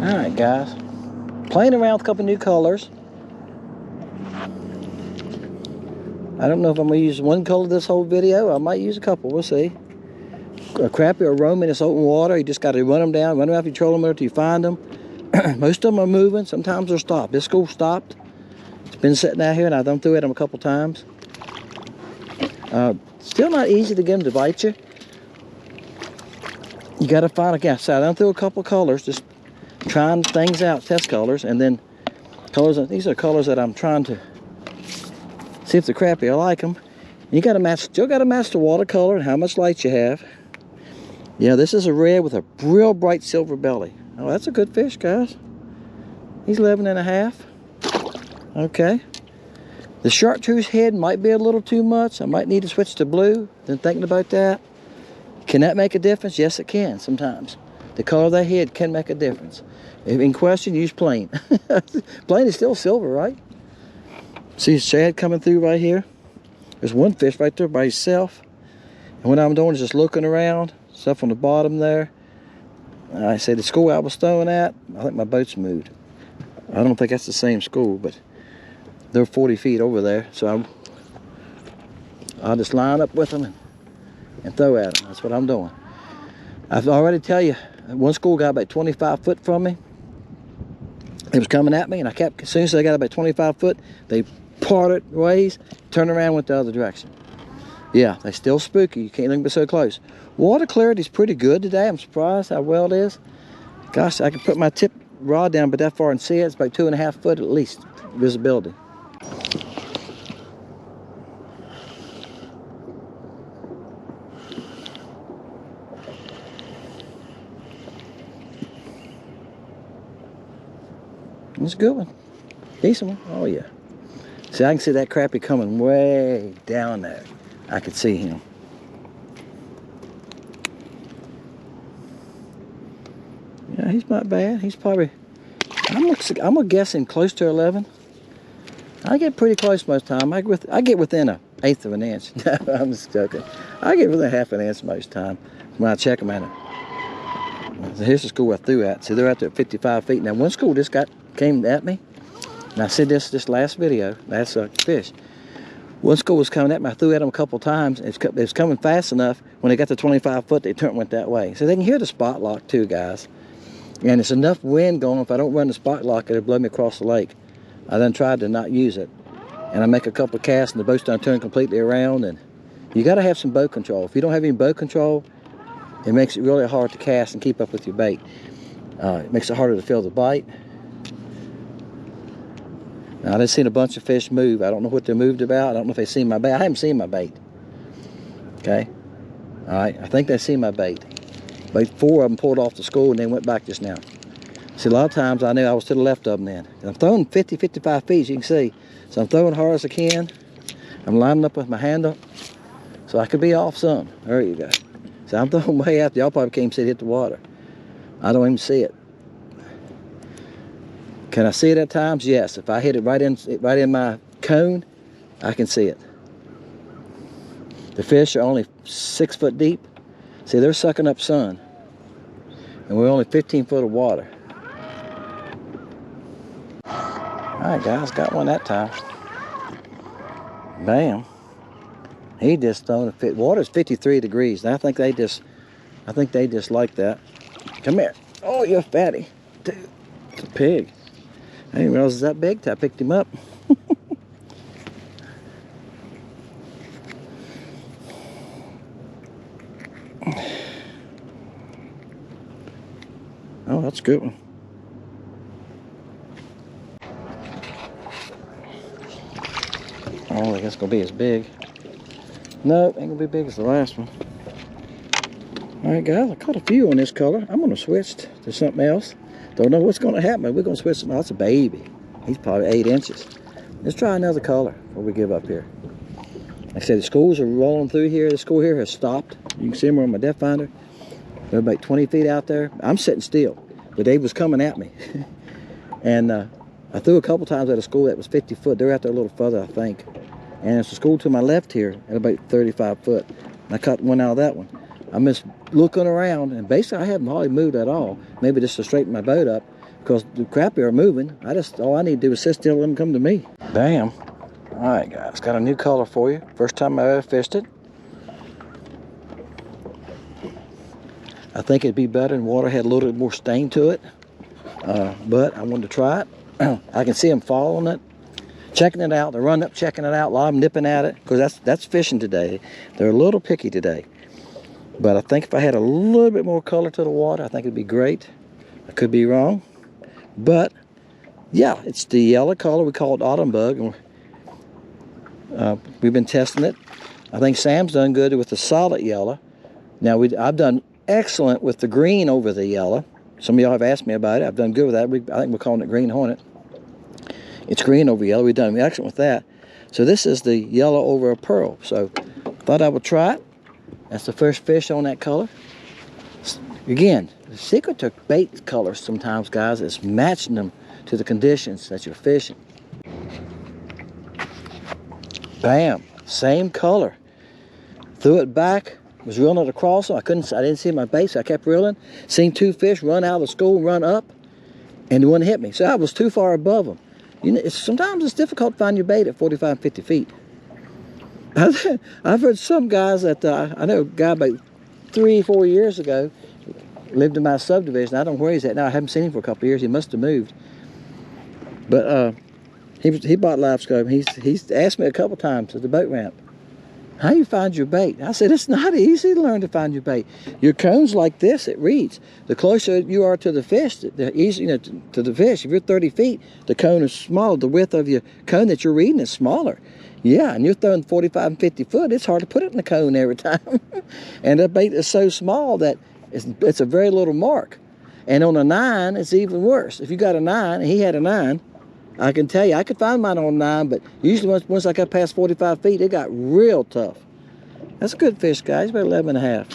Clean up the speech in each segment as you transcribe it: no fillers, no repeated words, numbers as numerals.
Alright guys, playing around with a couple new colors. I don't know if I'm going to use one color this whole video. I might use a couple, we'll see. A Crappie or Roman in open water, you just got to run them down, run them out your trolling motor till you find them. Most of them are moving, sometimes they're stopped. This school stopped. It's been sitting out here and I've done through at them a couple times. Still not easy to get them to bite you. You got to find, again, so I done through a couple colors, just trying things out, test colors, and then colors. These are colors that I'm trying to see if the Crappie, I like them. You got to match, still got to match the watercolor and how much light you have. Yeah, this is a red with a real bright silver belly. Oh, that's a good fish, guys. He's 11.5. Okay. The chartreuse head might be a little too much. I might need to switch to blue. Then thinking about that. Can that make a difference? Yes, it can sometimes. The color of that head can make a difference. If in question, use plain. Plain is still silver, right? See Shad coming through right here. There's one fish right there by himself. And what I'm doing is just looking around. Stuff on the bottom there. I say the school I was throwing at, I think my boat's moved. I don't think that's the same school, but they're 40 feet over there. So I'll just line up with them and throw at them. That's what I'm doing. I've already tell you, one school got about 25 foot from me. It was coming at me, and I kept, as soon as they got about 25 foot, they parted ways, turned around, went the other direction. Yeah, they still spooky. You can't look but so close. Water clarity's pretty good today. I'm surprised how well it is. Gosh, I could put my tip rod down but that far and see it. It's about 2.5 foot at least visibility. It's a good one. Decent one. Oh yeah. See, I can see that Crappie coming way down there. I could see him. Yeah, he's not bad. He's probably, I'm gonna guess him close to 11. I get pretty close most time. I get within 1/8 of an inch. I'm just joking. I get within 1/2 an inch most time when I check them at it. So here's the school I threw at. See, they're out there at 55 feet. Now, one school just came at me. And I said this last video. That's a fish. One school was coming at me. I threw at them a couple times. It was coming fast enough. When they got to 25 foot, they went that way. So they can hear the spot lock too, guys. And it's enough wind going. If I don't run the spot lock, it'll blow me across the lake. I then tried to not use it. And I make a couple of casts, and the boat's done turn completely around. And you got to have some boat control. If you don't have any boat control, it makes it really hard to cast and keep up with your bait. It makes it harder to feel the bite. Now, I just seen a bunch of fish move. I don't know what they moved about. I don't know if they seen my bait. I haven't seen my bait. Okay. All right. I think they seen my bait. But 4 of them pulled off the school and then went back just now. See, a lot of times I knew I was to the left of them then. And I'm throwing 50, 55 feet, as you can see. So I'm throwing hard as I can. I'm lining up with my handle. So I could be off some. There you go. So I'm throwing way after. Y'all probably can't see it hit the water. I don't even see it. Can I see it at times? Yes. If I hit it right in my cone, I can see it. The fish are only 6 foot deep. See, they're sucking up sun. And we're only 15 foot of water. Alright guys, got one that time. Bam. He just thrown a fit. Water's 53 degrees. And I think they just like that. Come here. Oh, you're fatty. Dude, it's a pig. I didn't realize it was that big till I picked him up. Oh, that's a good one. I don't think it's gonna be as big. No, ain't gonna be big as the last one. All right, guys, I caught a few on this color. I'm gonna switch to something else. Don't know what's gonna happen. We're gonna switch something. Oh, that's a baby. He's probably 8 inches. Let's try another color before we give up here. Like I said, the schools are rolling through here. The school here has stopped. You can see them on my depth finder. They're about 20 feet out there. I'm sitting still, but they was coming at me. And I threw a couple times at a school that was 50 foot. They're out there a little further, I think. And there's a school to my left here at about 35 foot. And I caught one out of that one. I'm just looking around, and basically I haven't hardly moved at all. Maybe just to straighten my boat up, because the crappie are moving. All I need to do is sit still and let them come to me. Bam. All right, guys, got a new color for you. First time I ever fished it. I think it'd be better and water had a little bit more stain to it, but I wanted to try it. I can see them following it, checking it out. They're running up, checking it out. A lot of them nipping at it, because that's fishing today. They're a little picky today. But I think if I had a little bit more color to the water, I think it'd be great. I could be wrong. But, yeah, it's the yellow color. We call it autumn bug. And we've been testing it. I think Sam's done good with the solid yellow. Now, I've done excellent with the green over the yellow. Some of y'all have asked me about it. I've done good with that. I think we're calling it green hornet. It's green over yellow. We've done excellent with that. So this is the yellow over a pearl. So, thought I would try it. That's the first fish on that color. Again, the secret to bait colors sometimes, guys, is matching them to the conditions that you're fishing. Bam, same color. Threw it back, was reeling it across them. I didn't see my bait, so I kept reeling. Seen two fish run out of the school, run up, and one hit me. So I was too far above them. You know, sometimes it's difficult to find your bait at 45, 50 feet. I've heard some guys that, I know a guy about 3 or 4 years ago, lived in my subdivision. I don't know where he's at now. I haven't seen him for a couple of years. He must have moved. But he bought live scope. He's asked me a couple times at the boat ramp, how you find your bait? I said, it's not easy to learn to find your bait. Your cone's like this, it reads. The closer you are to the fish, the easier, to the fish. If you're 30 feet, the cone is smaller. The width of your cone that you're reading is smaller. Yeah, and you're throwing 45 and 50 foot, it's hard to put it in the cone every time. And the bait is so small that it's a very little mark. And on a 9, it's even worse. If you got a 9, and he had a 9, I can tell you, I could find mine on 9, but usually once I got past 45 feet, it got real tough. That's a good fish, guys, about 11 and a half.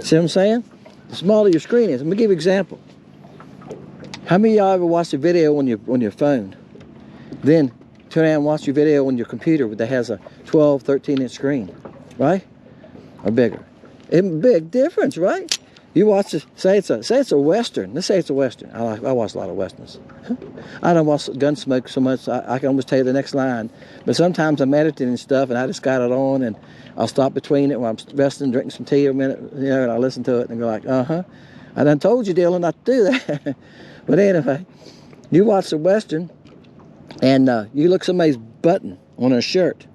See what I'm saying? The smaller your screen is. Let me give you an example. How many of y'all ever watched a video on your phone? Then turn around and watch your video on your computer that has a 12, 13-inch screen, right? Or bigger. It's a big difference, right? You watch it, say it's a Western. Let's say it's a Western. I watch a lot of Westerns. I don't watch Gunsmoke so much, I can almost tell you the next line. But sometimes I'm editing and stuff, and I just got it on, and I'll stop between it while I'm resting, drinking some tea a minute, you know, and I listen to it and go like, uh-huh. I done told you, Dylan, not to do that. But anyway, you watch the Western, and you look somebody's button on a shirt,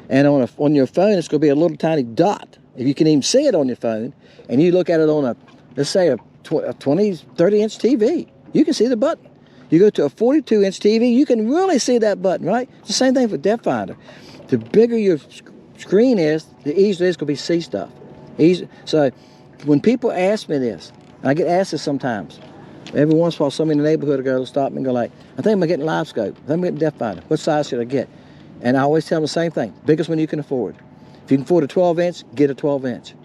and on your phone, it's going to be a little tiny dot. If you can even see it on your phone, and you look at it on let's say a 20, 30-inch TV, you can see the button. You go to a 42-inch TV, you can really see that button, right? It's the same thing for depth finder. The bigger your screen is, the easier it's going to be to see stuff. So when people ask me this, and I get asked this sometimes, every once in a while somebody in the neighborhood will go stop me and go like, I think I'm getting live scope. I think I'm getting depth finder. What size should I get? And I always tell them the same thing, biggest one you can afford. If you can afford a 12-inch, get a 12-inch.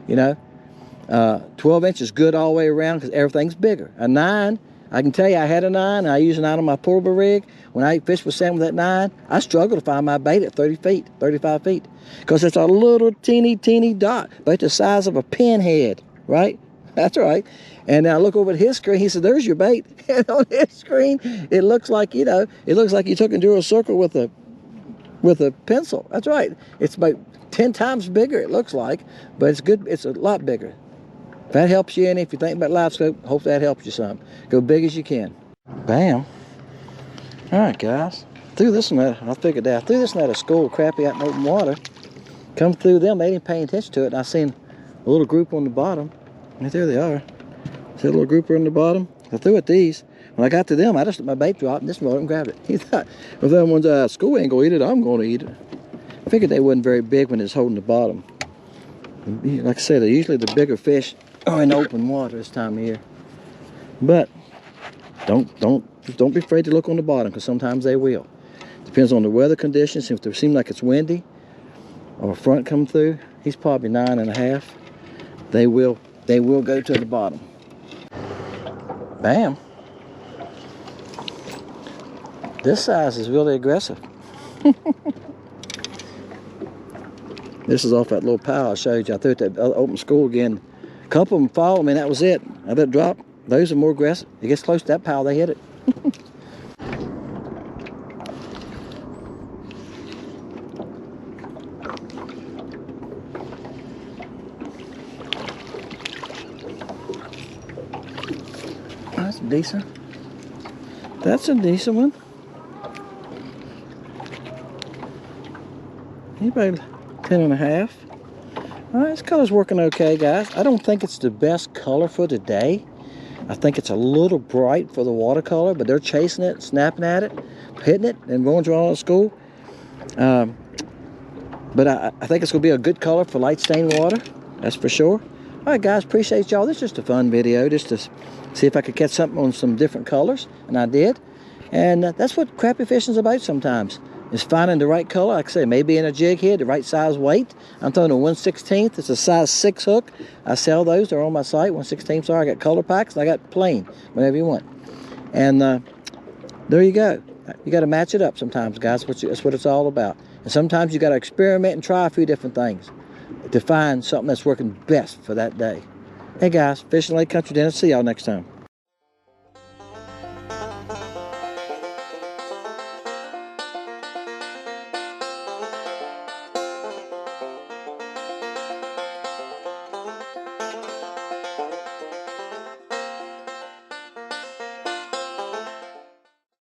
You know, 12-inch is good all the way around because everything's bigger. A 9, I can tell you I had a 9, and I use a 9 on my portable rig. When I fish with Sam with that 9, I struggle to find my bait at 30 feet, 35 feet. Because it's a little teeny dot, but the size of a pinhead, right? That's right. And I look over at his screen, he said, there's your bait. And on his screen, it looks like, you know, it looks like you took and drew a circle with a pencil. That's right. It's about 10 times bigger, it looks like, but it's good. It's a lot bigger. If that helps you any, if you think about live scope, hope that helps you some. Go big as you can. Bam. All right, guys. Threw this one out. I figured that. I threw this one out of school, crappie out in open water. Come through them, they didn't pay attention to it, and I seen a little group on the bottom. And there they are. See a little grouper on the bottom? I threw at these. When I got to them, I just let my bait drop and just rolled it and grabbed it. He thought, if that one's out of school ain't gonna eat it, I'm gonna eat it. I figured they wasn't very big when it's holding the bottom. Like I said, they're usually the bigger fish are in open water this time of year. But don't be afraid to look on the bottom, because sometimes they will. Depends on the weather conditions. If it seems like it's windy or a front come through, he's probably 9 and a half. They will go to the bottom. Bam. This size is really aggressive. This is off that little pile I showed you. I threw it at the open school again. A couple of them followed me, and that was it. I let it drop. Those are more aggressive. It gets close to that pile, they hit it. That's decent. That's a decent one. About 10.5. All right, this color's working okay, guys. I don't think it's the best color for today. I think it's a little bright for the watercolor, but they're chasing it, snapping at it, hitting it, and going around the school. But I think it's going to be a good color for light stained water. That's for sure. All right, guys, appreciate y'all. This is just a fun video, just to see if I could catch something on some different colors, and I did. And that's what crappie fishing is about sometimes, is finding the right color. Like I say, maybe in a jig head, the right size weight. I'm throwing a 1/16. It's a size 6 hook. I sell those. They're on my site, 1/16. Sorry, I got color packs, and I got plain, whatever you want. And there you go. You got to match it up sometimes, guys. That's what it's all about. And sometimes you got to experiment and try a few different things to find something that's working best for that day. Hey, guys, Fishing Lake Country Dennis. See y'all next time.